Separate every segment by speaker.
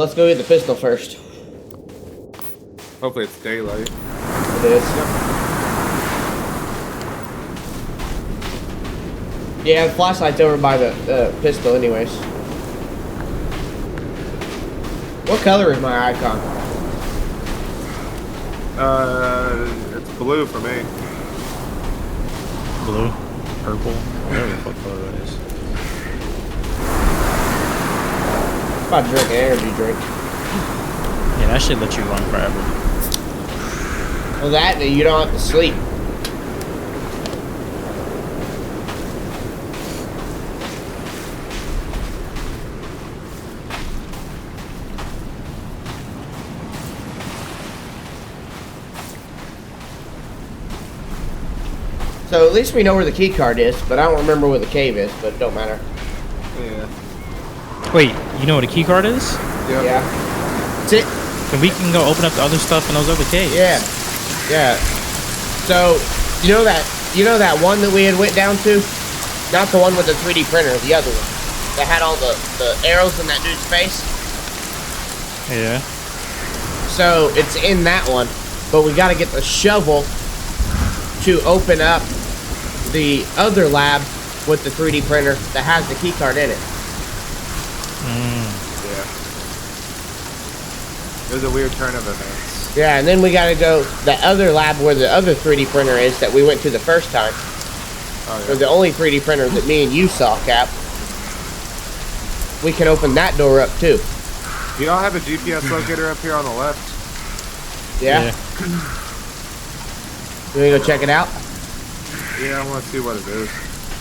Speaker 1: let's go get the pistol first.
Speaker 2: Hopefully it's daylight.
Speaker 1: It is. Yeah, the flashlight's over by the pistol anyways. What color is my icon?
Speaker 2: It's blue for me.
Speaker 3: Blue, purple, whatever the fuck color that is.
Speaker 1: I'm about to drink an energy drink.
Speaker 3: Yeah, that shit let you run forever.
Speaker 1: Well, that and you don't have to sleep. So at least we know where the key card is, but I don't remember where the cave is, but it don't matter.
Speaker 2: Yeah.
Speaker 3: Wait, you know what a key card is?
Speaker 2: Yep.
Speaker 1: Yeah. That's it.
Speaker 3: Then we can go open up the other stuff in those other caves.
Speaker 1: Yeah. Yeah. So, you know that one that we had went down to? Not the one with the 3D printer, the other one. That had all the arrows in that dude's face?
Speaker 3: Yeah.
Speaker 1: So, it's in that one, but we gotta get the shovel to open up the other lab with the 3D printer that has the key card in it.
Speaker 2: Yeah. It was a weird turn of events.
Speaker 1: Yeah, and then we gotta go the other lab where the other 3D printer is that we went to the first time.
Speaker 2: Oh,
Speaker 1: Or
Speaker 2: yeah.
Speaker 1: the only 3D printer that me and you saw, Cap. We can open that door up too.
Speaker 2: Do y'all have a GPS locator up here on the left?
Speaker 1: Yeah? You wanna go check it out?
Speaker 2: Yeah, I want to see what it is.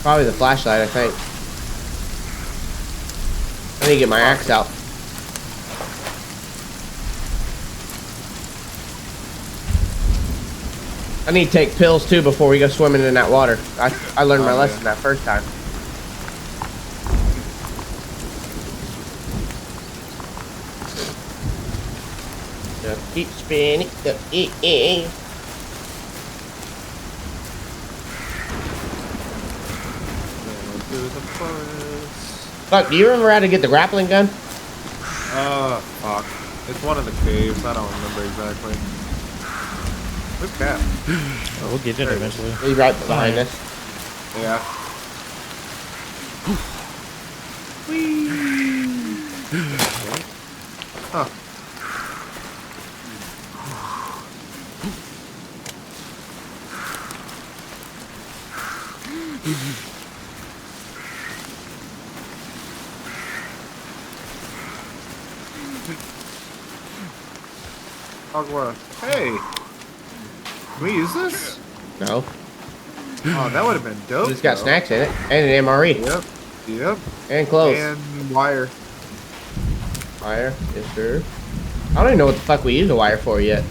Speaker 1: Probably the flashlight, I think. I need to get my axe out. I need to take pills too before we go swimming in that water. I learned my lesson that first time. Just keep spinning.
Speaker 2: Through the forest.
Speaker 1: Fuck, do you remember how to get the grappling gun?
Speaker 2: Fuck. It's one of the caves. I don't remember exactly. Where's Cap?
Speaker 3: Oh, we'll get it eventually.
Speaker 1: He's right behind us.
Speaker 2: Yeah. Huh. Hogwarts. Hey! Can we use this?
Speaker 1: No.
Speaker 2: Oh, that would have been dope.
Speaker 1: It's got
Speaker 2: though.
Speaker 1: snacks in it. And an MRE.
Speaker 2: Yep. Yep.
Speaker 1: And clothes.
Speaker 2: And wire.
Speaker 1: Wire. Yes, sir. I don't even know what the fuck we use a wire for yet.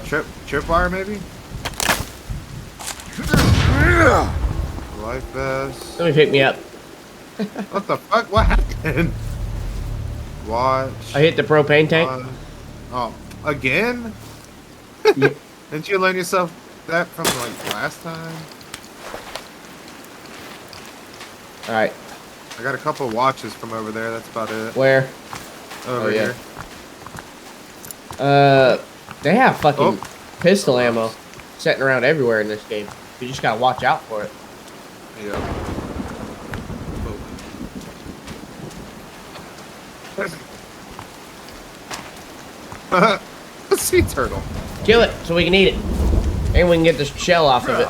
Speaker 2: Trip wire maybe? Life vest.
Speaker 1: Somebody pick me up.
Speaker 2: What the fuck? What happened? Watch.
Speaker 1: I hit the propane tank.
Speaker 2: Oh, again?
Speaker 1: Yeah.
Speaker 2: Didn't you learn yourself that from like last time?
Speaker 1: Alright.
Speaker 2: I got a couple watches from over there. That's about it.
Speaker 1: Where?
Speaker 2: Over
Speaker 1: Oh, yeah.
Speaker 2: here.
Speaker 1: They have fucking
Speaker 2: Oh.
Speaker 1: pistol ammo sitting around everywhere in this game. You just gotta watch out for it.
Speaker 2: Yeah. Oh. A sea turtle.
Speaker 1: Kill it so we can eat it. And we can get the shell off of it.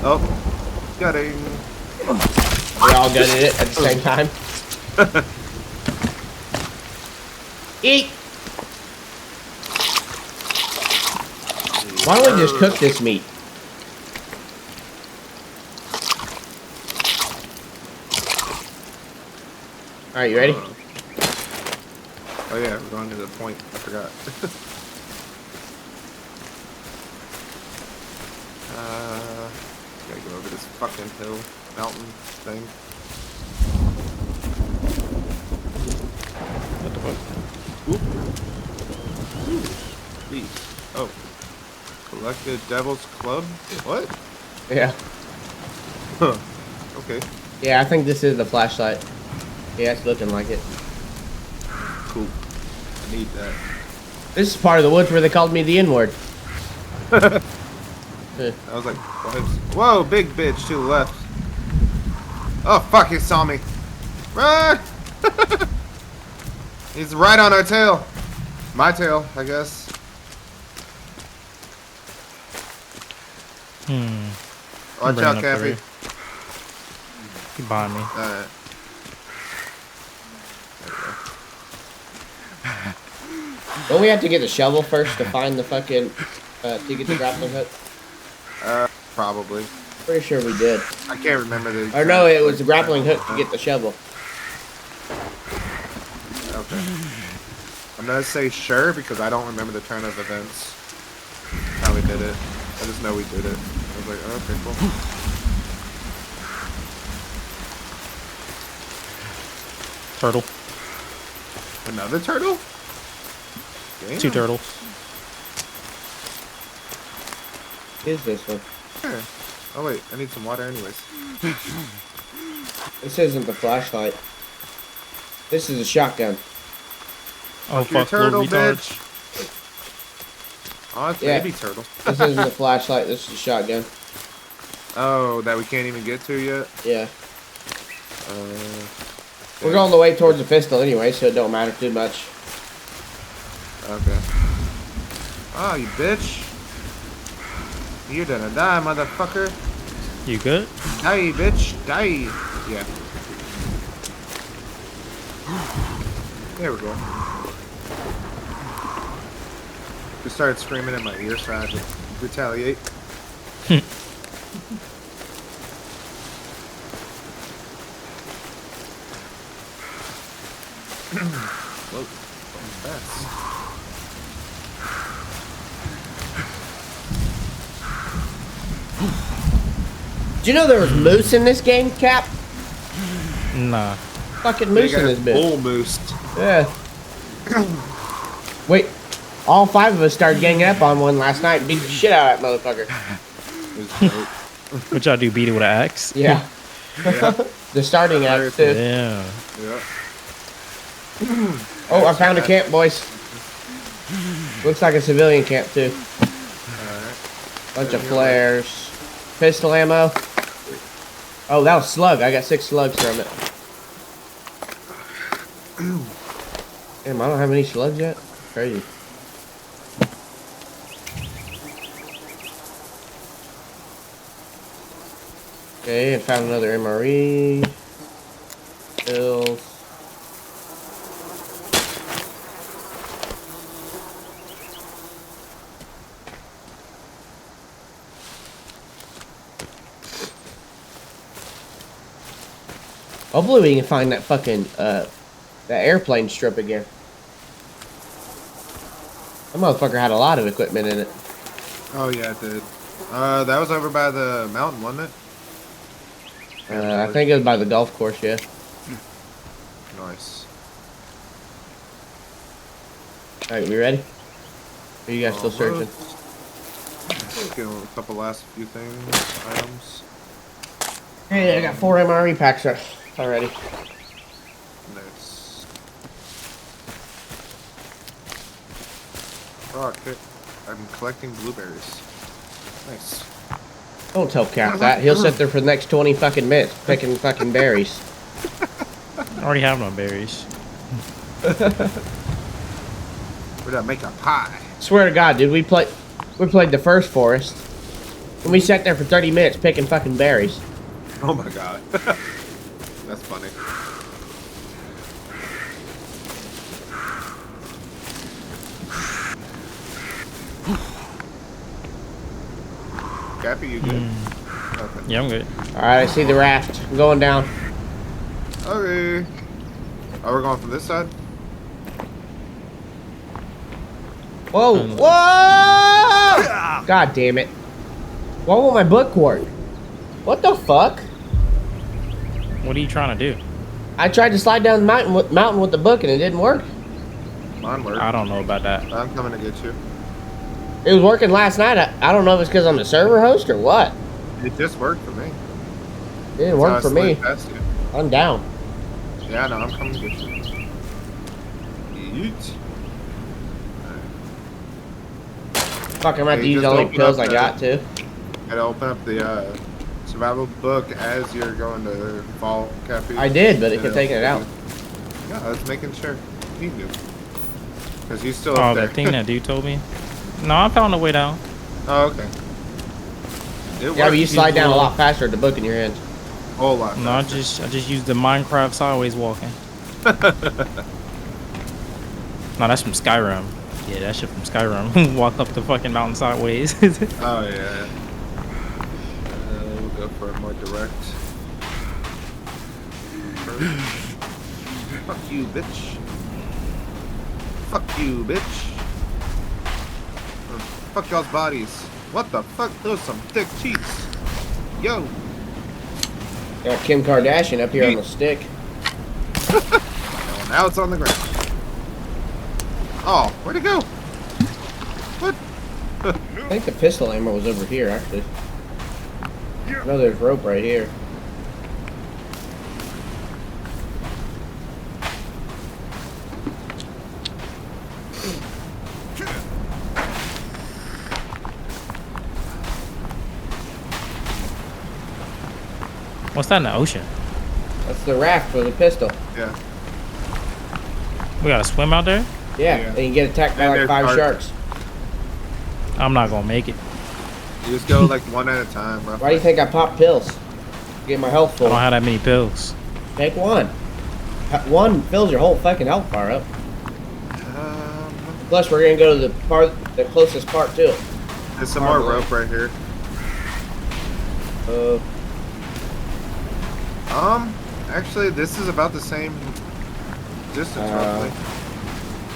Speaker 2: Oh. Gutting.
Speaker 1: We all gutted it at the same time. Eat! Why don't we just cook this meat? Alright, you ready?
Speaker 2: Oh yeah, we're going to the point. I forgot. Gotta go over this fucking hill, mountain thing.
Speaker 3: What the fuck?
Speaker 2: Please. Oh. Collected Devil's Club? What?
Speaker 1: Yeah.
Speaker 2: Huh. Okay.
Speaker 1: Yeah, I think this is the flashlight. Yeah, it's looking like it.
Speaker 2: poop. I need that.
Speaker 1: This is part of the woods where they called me the N-word.
Speaker 2: I was like, what? Whoa, big bitch to the left. Oh, fuck, he saw me. Run! He's right on our tail. My tail, I guess. Watch
Speaker 3: Bringing
Speaker 2: out,
Speaker 3: up
Speaker 2: Cappy.
Speaker 3: Keep behind me.
Speaker 2: Alright.
Speaker 1: Don't we have to get the shovel first to find the fucking, to get the grappling hook?
Speaker 2: Probably.
Speaker 1: Pretty sure we did.
Speaker 2: I can't remember the.
Speaker 1: Or no, it was the grappling hook to get the shovel.
Speaker 2: Okay. I'm gonna say sure because I don't remember the turn of events. How we did it. I just know we did it. I was like, oh, okay, cool.
Speaker 3: Turtle.
Speaker 2: Another turtle? Damn.
Speaker 3: 2 turtles.
Speaker 1: Is this one?
Speaker 2: Sure. Oh wait, I need some water anyways.
Speaker 1: This isn't the flashlight. This is a shotgun.
Speaker 3: Oh,
Speaker 2: Fuck your
Speaker 3: fuck, little
Speaker 2: turtle,
Speaker 3: retard.
Speaker 2: bitch. Oh, it's
Speaker 1: Yeah.
Speaker 2: baby turtle.
Speaker 1: This isn't a flashlight. This is a shotgun.
Speaker 2: Oh, that we can't even get to yet?
Speaker 1: Yeah. We're going the way towards the pistol anyway, so it don't matter too much.
Speaker 2: Okay. Oh, you bitch. You're gonna die, motherfucker.
Speaker 3: You good?
Speaker 2: Die, bitch. Die. Yeah. There we go. Just started screaming in my ear so I had to retaliate. Whoa, going fast.
Speaker 1: Did you know there was moose in this game, Cap?
Speaker 3: Nah.
Speaker 1: Fucking moose in this bitch.
Speaker 2: Bull moose.
Speaker 1: Yeah. Wait. All 5 of us started ganging up on one last night and beat the shit out of that motherfucker.
Speaker 2: It was dope.
Speaker 3: What y'all do? Beat it with an axe?
Speaker 1: Yeah. The starting act, too.
Speaker 3: Yeah.
Speaker 2: Yeah.
Speaker 1: Oh, I found a camp, boys. Looks like a civilian camp, too.
Speaker 2: Alright.
Speaker 1: Bunch of flares. Pistol ammo. Oh, that was slug. I got 6 slugs from it. Damn, I don't have any slugs yet? Crazy. Okay, I found another MRE. Pills. Hopefully we can find that fucking, that airplane strip again. That motherfucker had a lot of equipment in it.
Speaker 2: Oh yeah, it did. That was over by the mountain, wasn't it?
Speaker 1: I think it was by the golf course, yeah.
Speaker 2: Nice.
Speaker 1: Alright, we ready? Are you guys still searching?
Speaker 2: Getting a couple last few things, items.
Speaker 1: Hey, I got 4 MRE packs already.
Speaker 2: Nice. Oh, okay. I'm collecting blueberries. Nice.
Speaker 1: Don't tell Cap that. He'll sit there for the next 20 fucking minutes picking fucking berries.
Speaker 3: I already have no berries.
Speaker 2: We're gonna make a pie.
Speaker 1: Swear to God, dude, we played the first forest, and we sat there for 30 minutes picking fucking berries.
Speaker 2: Oh my god. That's funny. Gappy, you good? Okay.
Speaker 3: Yeah, I'm good.
Speaker 1: Alright, I see the raft. I'm going down.
Speaker 2: Okay. Oh, we're going from this side?
Speaker 1: Whoa! Whoa! God damn it. Why won't my book work? What the fuck?
Speaker 3: What are you trying to do?
Speaker 1: I tried to slide down the mountain with the book and it didn't work.
Speaker 2: Mine worked.
Speaker 3: I don't know about that.
Speaker 2: I'm coming to get you.
Speaker 1: It was working last night. I don't know if it's because I'm the server host or what.
Speaker 2: It just worked for me.
Speaker 1: It didn't work for me.
Speaker 2: Past you.
Speaker 1: I'm down.
Speaker 2: Yeah, no, I'm coming to get you. Yeet.
Speaker 1: Fuck, I'm about
Speaker 2: Hey,
Speaker 1: to use
Speaker 2: just
Speaker 1: the only
Speaker 2: open
Speaker 1: pills
Speaker 2: up
Speaker 1: I
Speaker 2: the-
Speaker 1: got too.
Speaker 2: Gotta open up the survival book as you're going to fall, Cappy.
Speaker 1: I did, but it
Speaker 2: And
Speaker 1: kept taking it out.
Speaker 2: Yeah, I was making sure. He knew. Because he's still
Speaker 3: Oh,
Speaker 2: up there.
Speaker 3: that thing that dude told me. No, I found a way down.
Speaker 2: Oh, okay. It
Speaker 1: Yeah, but you
Speaker 2: works.
Speaker 1: slide down a
Speaker 3: little-
Speaker 1: lot faster with the book in your hands.
Speaker 2: A whole lot.
Speaker 3: No, I
Speaker 2: faster.
Speaker 3: just used the Minecraft sideways walking. No, that's from Skyrim. Yeah, that shit from Skyrim. Walk up the fucking mountain sideways.
Speaker 2: Oh, yeah. We'll go for a more direct. Fuck you, bitch. Fuck you, bitch. Fuck y'all's bodies. What the fuck? Those some thick cheeks. Yo.
Speaker 1: Got Kim Kardashian up here on the stick.
Speaker 2: Oh, now it's on the ground. Oh, where'd it go? What?
Speaker 1: I think the pistol ammo was over here, actually. No, there's rope right here.
Speaker 3: What's that in the ocean?
Speaker 1: That's the raft for the pistol.
Speaker 2: Yeah.
Speaker 3: We gotta swim out there?
Speaker 1: Yeah,
Speaker 2: Yeah.
Speaker 1: and you get attacked by
Speaker 2: And
Speaker 1: like
Speaker 2: there's
Speaker 1: 5
Speaker 2: sharks.
Speaker 1: sharks.
Speaker 3: I'm not gonna make it.
Speaker 2: You just go like one at a time, bro.
Speaker 1: Why do you think I pop pills? Get my health
Speaker 3: I
Speaker 1: full.
Speaker 3: don't have that many pills.
Speaker 1: Take one. One fills your whole fucking health bar up. Plus, we're gonna go to the closest part too.
Speaker 2: There's some more
Speaker 1: Probably.
Speaker 2: rope right here. Actually, this is about the same distance, roughly.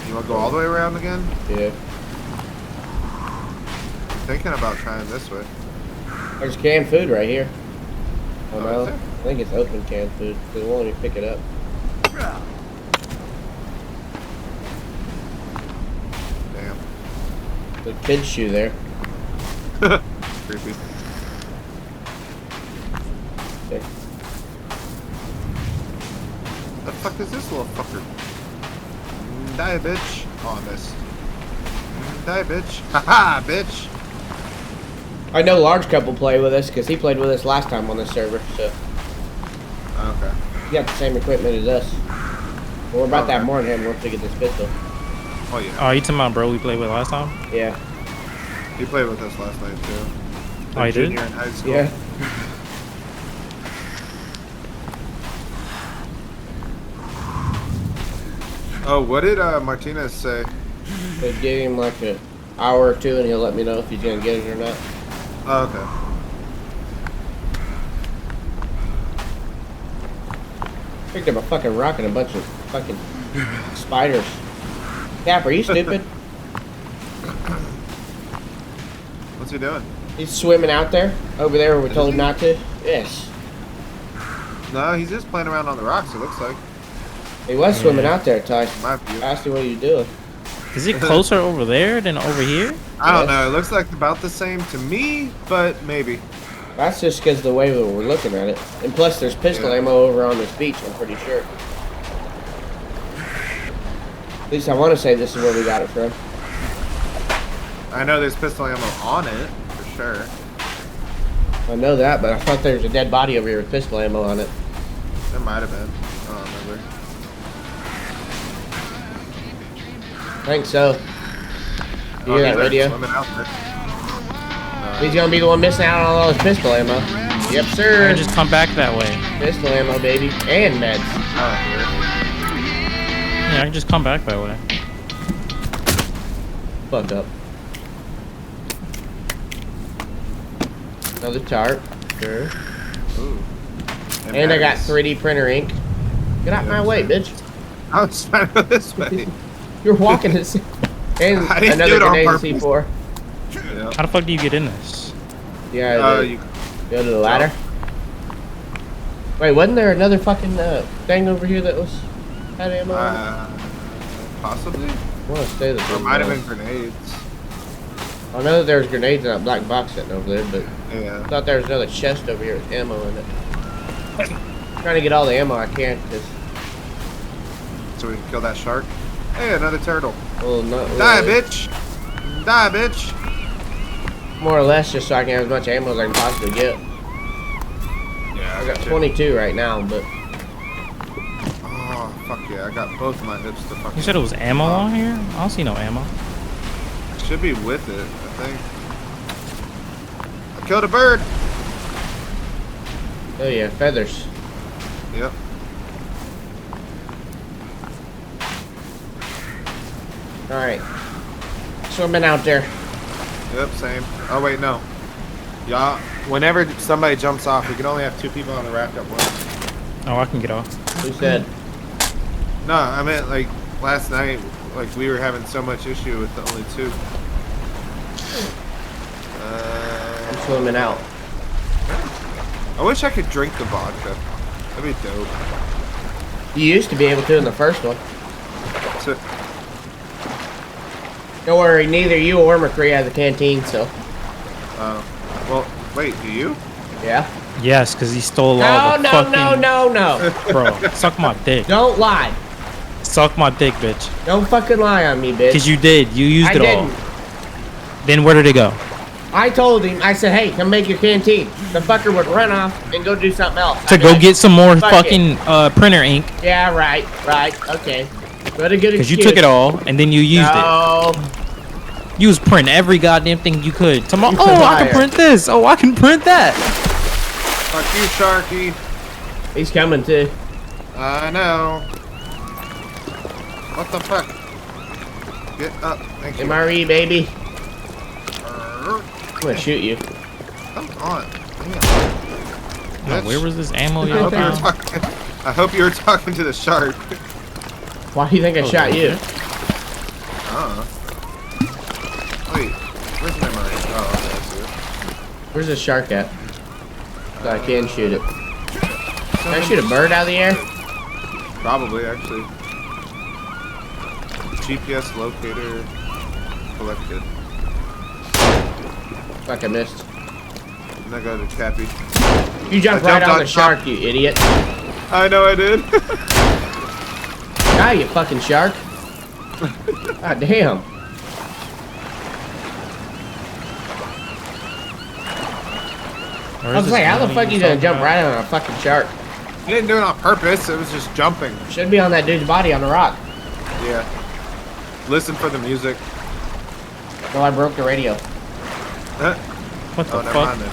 Speaker 2: You want to go all the way around again?
Speaker 1: Yeah.
Speaker 2: Thinking about trying this way.
Speaker 1: There's canned food right here. Oh,
Speaker 2: Oh,
Speaker 1: no.
Speaker 2: is there?
Speaker 1: I think it's open canned food. They won't let me pick it up.
Speaker 2: Damn.
Speaker 1: The kid's shoe there.
Speaker 2: Creepy.
Speaker 1: Okay.
Speaker 2: The fuck is this little fucker? Die, bitch. Oh, I missed. Die, bitch. Haha, bitch.
Speaker 1: I know Large Couple play with us because he played with us last time on this server, so
Speaker 2: Okay.
Speaker 1: he got the same equipment as us. But we're about to have
Speaker 2: Okay.
Speaker 1: more than him once we get this pistol.
Speaker 2: Oh, yeah.
Speaker 3: Oh, you talking about bro we played with last time?
Speaker 1: Yeah.
Speaker 2: He played with us last night, too.
Speaker 3: Oh, he did?
Speaker 2: Junior in high school.
Speaker 1: Yeah.
Speaker 2: Oh, what did Martinez say?
Speaker 1: So give him like an hour or two and he'll let me know if he's gonna get it or not.
Speaker 2: Oh, okay.
Speaker 1: Picked up a fucking rock and a bunch of fucking spiders. Cap, are you stupid?
Speaker 2: What's he doing?
Speaker 1: He's swimming out there, over there where we're told not to. Yes.
Speaker 2: No, he's just playing around on the rocks, it looks like.
Speaker 1: He was swimming out there, Ty.
Speaker 2: In my view.
Speaker 1: I asked him what you doing.
Speaker 3: Is it closer over there than over here?
Speaker 2: I don't
Speaker 1: Yes.
Speaker 2: know. It looks like about the same to me, but maybe.
Speaker 1: That's just because the way that we're looking at it. And plus, there's pistol
Speaker 2: Yeah.
Speaker 1: ammo over on this beach, I'm pretty sure. At least I want to say this is where we got it from.
Speaker 2: I know there's pistol ammo on it, for sure.
Speaker 1: I know that, but I thought there was a dead body over here with pistol ammo on it.
Speaker 2: There might have been. I don't remember.
Speaker 1: I think so. You hear that
Speaker 2: he's like
Speaker 1: radio?
Speaker 2: swimming out there.
Speaker 1: He's gonna be the one missing out on all his pistol ammo. Yep,
Speaker 3: Or
Speaker 1: sir.
Speaker 3: just come back that way.
Speaker 1: Pistol ammo, baby. And meds.
Speaker 2: Oh, here.
Speaker 3: Yeah, I can just come back that way.
Speaker 1: Fuck up. Another tarp. Sure.
Speaker 2: Ooh.
Speaker 1: And I got
Speaker 2: batteries.
Speaker 1: 3D printer ink. Get out
Speaker 2: Yeah,
Speaker 1: my way, bitch.
Speaker 2: I was trying to go this way.
Speaker 1: You're walking this. And
Speaker 2: I didn't
Speaker 1: another
Speaker 2: do it on
Speaker 1: grenade
Speaker 2: purpose.
Speaker 1: C4.
Speaker 2: Yeah.
Speaker 3: How the fuck do you get in this?
Speaker 1: Yeah,
Speaker 2: You,
Speaker 1: go to the ladder. Wait, wasn't there another fucking thing over here that was had ammo on it?
Speaker 2: possibly.
Speaker 1: I want to say that
Speaker 2: Or
Speaker 1: there
Speaker 2: might have
Speaker 1: was.
Speaker 2: been grenades.
Speaker 1: I know that there was grenades in that black box sitting over there, but I
Speaker 2: Yeah.
Speaker 1: thought there was another chest over here with ammo in it. Trying to get all the ammo I can, because
Speaker 2: So we can kill that shark. Hey, another turtle.
Speaker 1: Well, not
Speaker 2: Die,
Speaker 1: really.
Speaker 2: bitch. Die, bitch.
Speaker 1: More or less, just so I can have as much ammo as I can possibly get.
Speaker 2: Yeah,
Speaker 1: I got 22 right now, but
Speaker 2: Oh, fuck yeah. I got both of my hips to fucking...
Speaker 3: You said it was ammo on here? I don't see no ammo.
Speaker 2: Should be with it, I think. I killed a bird.
Speaker 1: oh yeah, feathers.
Speaker 2: Yep.
Speaker 1: All right, swimming out there.
Speaker 2: Yep, same. Oh, wait, no. Y'all, whenever somebody jumps off, we can only have 2 people on the raft at once.
Speaker 3: Oh, I can get off.
Speaker 1: Who said?
Speaker 2: No, I meant, like, last night, like, we were having so much issue with the only 2.
Speaker 1: I'm swimming out.
Speaker 2: I wish I could drink the vodka. That'd be dope.
Speaker 1: You used to be able to in the first one.
Speaker 2: So,
Speaker 1: Don't worry, neither you or McCree has a canteen, so
Speaker 2: well, wait, do you?
Speaker 1: yeah.
Speaker 3: Yes, because he stole
Speaker 1: No,
Speaker 3: all the
Speaker 1: no,
Speaker 3: fucking...
Speaker 1: no, no, no.
Speaker 3: Bro, suck my dick.
Speaker 1: Don't lie.
Speaker 3: Suck my dick, bitch.
Speaker 1: Don't fucking lie on me, bitch.
Speaker 3: Because you did. You used
Speaker 1: I
Speaker 3: it all.
Speaker 1: didn't.
Speaker 3: Then where did it go?
Speaker 1: I told him, I said, hey, come make your canteen. The fucker would run off and go do something else.
Speaker 3: To
Speaker 1: I'd be
Speaker 3: go
Speaker 1: like,
Speaker 3: get some more
Speaker 1: fuck
Speaker 3: fucking printer ink.
Speaker 1: yeah, right, okay. What a good
Speaker 3: Because
Speaker 1: excuse.
Speaker 3: you took it all, and then you used it.
Speaker 1: No.
Speaker 3: You was print every goddamn thing you could. Tomorrow,
Speaker 1: You're
Speaker 3: oh,
Speaker 1: a
Speaker 3: I
Speaker 1: liar.
Speaker 3: can print this. Oh, I can print that.
Speaker 2: Fuck you, Sharky.
Speaker 1: He's coming too.
Speaker 2: I know. What the fuck? Get up. Thank you.
Speaker 1: MRE, baby. I'm gonna shoot you.
Speaker 2: Come on. Damn.
Speaker 3: Oh, where was this ammo
Speaker 2: I
Speaker 3: y'all
Speaker 2: hope, you were
Speaker 3: found?
Speaker 2: talking, I hope you were talking to the shark.
Speaker 1: Why do you think I shot you?
Speaker 2: Wait, where's my memory? Oh, okay, I see it.
Speaker 1: Where's the shark at? So I can shoot it. Can I shoot a bird out of the air?
Speaker 2: Probably, actually. GPS locator collected.
Speaker 1: Fuck, I missed.
Speaker 2: And I go to Cappy.
Speaker 1: You jumped
Speaker 2: I
Speaker 1: right
Speaker 2: jumped
Speaker 1: on
Speaker 2: on
Speaker 1: the
Speaker 2: top.
Speaker 1: shark, you idiot.
Speaker 2: I know I did.
Speaker 1: Die, you fucking shark. God damn. I was like, how the fuck you gonna jump right on a fucking shark?
Speaker 2: I didn't do it on purpose. It was just jumping.
Speaker 1: Should be on that dude's body on the rock.
Speaker 2: Yeah. Listen for the music.
Speaker 1: No, I broke the radio.
Speaker 2: Huh?
Speaker 3: What the
Speaker 2: Oh, never
Speaker 3: fuck?
Speaker 2: mind then.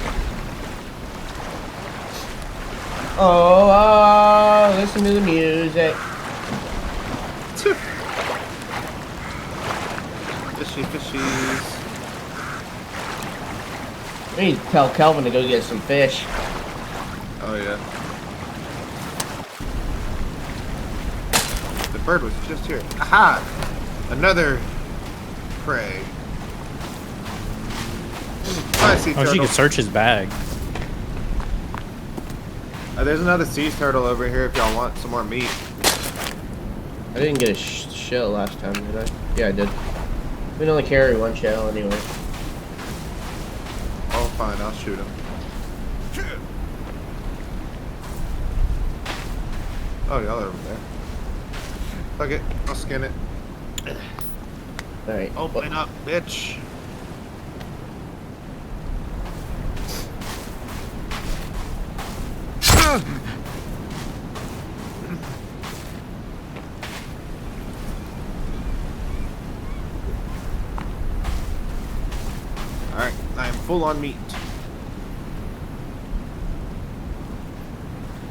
Speaker 1: Oh, listen to the music.
Speaker 2: Fishy, fishies.
Speaker 1: We need to tell Kelvin to go get some fish.
Speaker 2: Oh yeah. The bird was just here. Aha! Another prey. I see
Speaker 3: Oh,
Speaker 2: turtle.
Speaker 3: she could search his bag.
Speaker 2: There's another sea turtle over here if y'all want some more meat.
Speaker 1: I didn't get a shell last time, did I? Yeah, I did. We can only carry one shell anyway.
Speaker 2: Oh, fine, I'll shoot him. Oh, y'all are over there. Fuck it, I'll skin it.
Speaker 1: Alright.
Speaker 2: Open up, bitch. Alright, I am full on meat.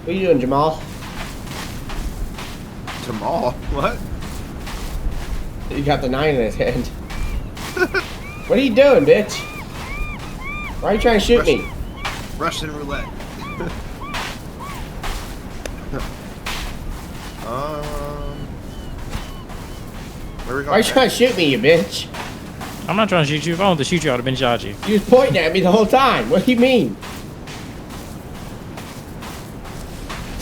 Speaker 1: What are you doing, Jamal?
Speaker 2: Jamal? What?
Speaker 1: He got the 9 in his hand. What are you doing, bitch? Why are you trying to shoot me?
Speaker 2: Russian roulette. Where are we going?
Speaker 1: Why are you trying to shoot me, you bitch?
Speaker 3: I'm not trying to shoot you. If I wanted to shoot you, I would have been shot you.
Speaker 1: You was pointing at me the whole time. What do you mean?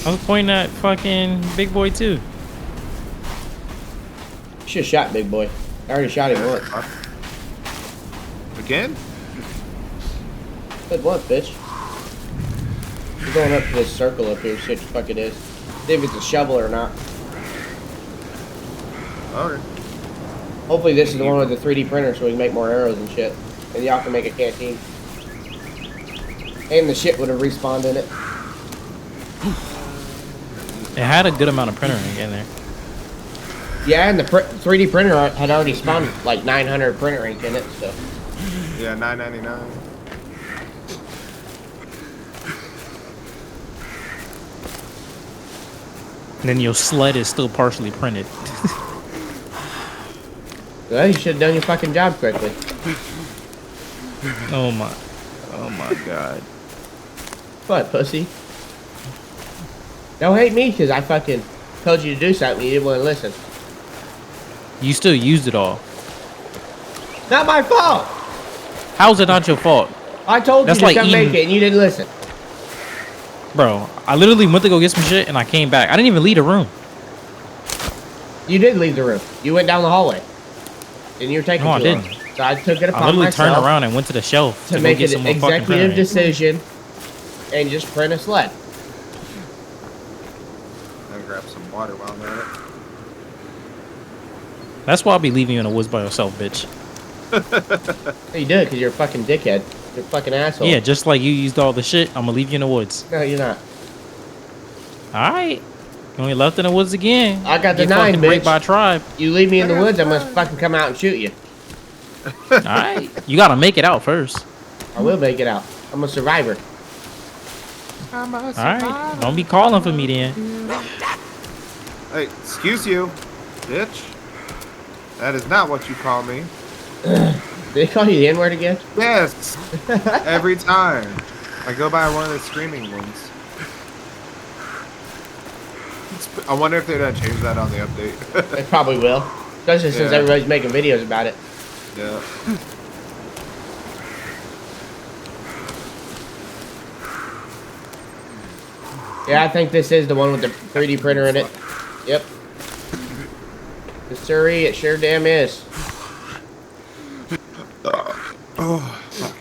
Speaker 3: I was pointing at fucking Big Boy too.
Speaker 1: You should have shot Big Boy. I already shot him once.
Speaker 2: Again?
Speaker 1: Said once, bitch. We're going up to this circle up here, see what the fuck it is. See if it's a shovel or not.
Speaker 2: Okay.
Speaker 1: Hopefully this is the one with the 3D printer so we can make more arrows and shit. And y'all can make a canteen. And the shit would have respawned in it.
Speaker 3: It had a good amount of printer ink in there.
Speaker 1: Yeah, and the 3D printer had already spawned like 900 printer ink in it, so.
Speaker 2: Yeah, $9.99.
Speaker 3: And then your sled is still partially printed.
Speaker 1: Well, you should have done your fucking job quickly.
Speaker 3: Oh my god.
Speaker 1: What, pussy? Don't hate me because I fucking told you to do something you didn't want to listen.
Speaker 3: You still used it all.
Speaker 1: Not my fault!
Speaker 3: How's it not your fault?
Speaker 1: I told
Speaker 3: That's
Speaker 1: you to
Speaker 3: like
Speaker 1: come
Speaker 3: eating-
Speaker 1: make it and you didn't listen.
Speaker 3: Bro, I literally went to go get some shit and I came back. I didn't even leave the room.
Speaker 1: You did leave the room. You went down the hallway. And you were taking
Speaker 3: No, I
Speaker 1: too long.
Speaker 3: didn't.
Speaker 1: So I took it
Speaker 3: I
Speaker 1: upon
Speaker 3: literally
Speaker 1: myself
Speaker 3: turned around and went to the shelf
Speaker 1: to
Speaker 3: to
Speaker 1: make
Speaker 3: go get
Speaker 1: an
Speaker 3: some more fucking printer
Speaker 1: executive
Speaker 3: ink.
Speaker 1: decision and just print a sled.
Speaker 2: And grab some water while I'm at it.
Speaker 3: That's why I'll be leaving you in the woods by yourself, bitch.
Speaker 1: You do it because you're a fucking dickhead. You're a fucking asshole.
Speaker 3: Yeah, just like you used all the shit, I'm gonna leave you in the woods.
Speaker 1: No, you're not.
Speaker 3: Alright. You only left in the woods again.
Speaker 1: I got the
Speaker 3: Get
Speaker 1: 9,
Speaker 3: fucking raped
Speaker 1: bitch.
Speaker 3: by a tribe.
Speaker 1: You leave me in the woods, I'm gonna fucking come out and shoot you.
Speaker 3: Alright. You gotta make it out first.
Speaker 1: I will make it out. I'm a survivor.
Speaker 3: Alright. Don't be calling for me then.
Speaker 2: Hey, excuse you, bitch. That is not what you call me.
Speaker 1: Did they call you the N-word again?
Speaker 2: Yes, every time. I go by one of the screaming ones. I wonder if they're gonna change that on the update.
Speaker 1: They probably will. Especially since
Speaker 2: Yeah.
Speaker 1: everybody's making videos about it.
Speaker 2: Yeah.
Speaker 1: Yeah, I think this is the one with the 3D printer in it. Yep. Yes, sirree, it sure damn is.
Speaker 2: Oh, fuck.